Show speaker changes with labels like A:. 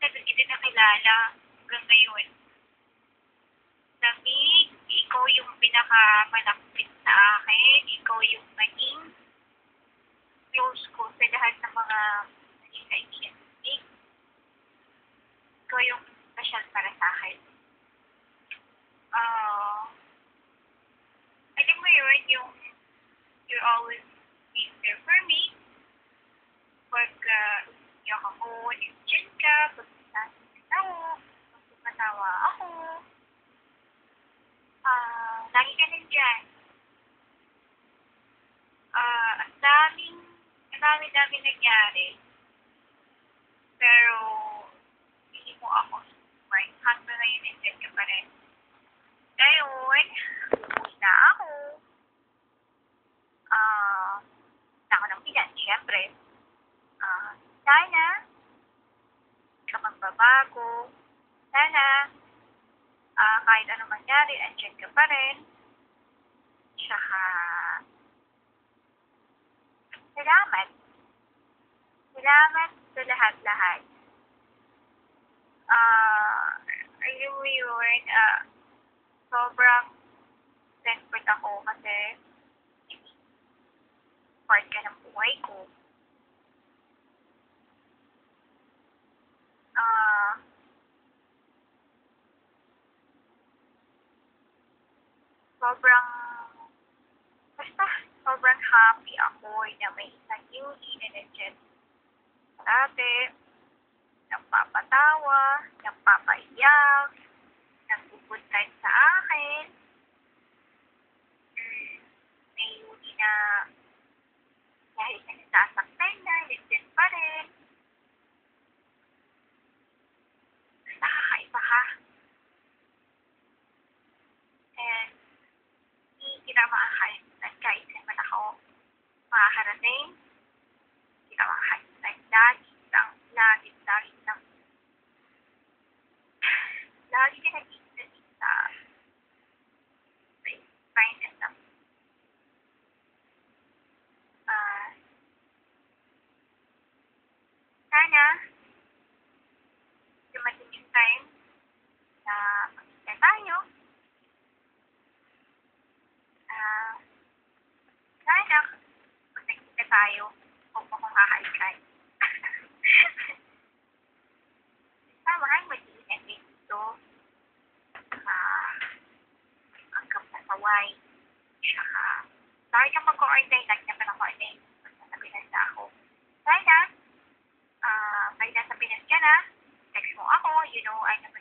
A: matagal kita nakilala hanggang ngayon. Lamig, ikaw yung pinakamalapit sa akin. Ikaw yung naging close ko sa lahat ng mga naging kaibigan. Ikaw yung special para sa akin. Alam mo yun, yung you're always being there for me. Pag iyak ako, nandiyan ka. Pag natawa, pag tumatawa ako. Lagi ka nandyan. Ang dami nangyari. Pero, hindi mo ako right. Hanggang ngayon, nandyan ka pa rin. Ngayon, uwi na ako. Ako ng bilan, syempre. Sana, ka magbabago. Sana, kahit anong mangyari, andyan ka pa rin. Tsaka, salamat. Salamat sa lahat-lahat. Alam mo yun, sobrang thankful ako kasi part ka ng buhay ko. Sobrang happy ako na may isang Yuli na nandiyan dati, nagpapatawa, nagpapaiyak, nag-good time sa akin. May Yuli na kahit na nasasaktan na, nandiyan pa rin. Nakakaiba ka. And hindi kita makakalimutan kahit naman ako makakarating. Hindi kita makakalimutan. Lagi ka nag-iisip sa kindness ng sana dumating yung time na mag-isa tayo. Sana pag nagkita tayo, huwag mo kong kakalikan. Mahal mag-iingat dito. Hanggang pasaway. Tsaka, bakit ka mag-coordinate? Lagi naman ang coordinate. Pag nasa Pinas na ako. Sana, pag nasa Pinas ka na, text mo ako. You know, I never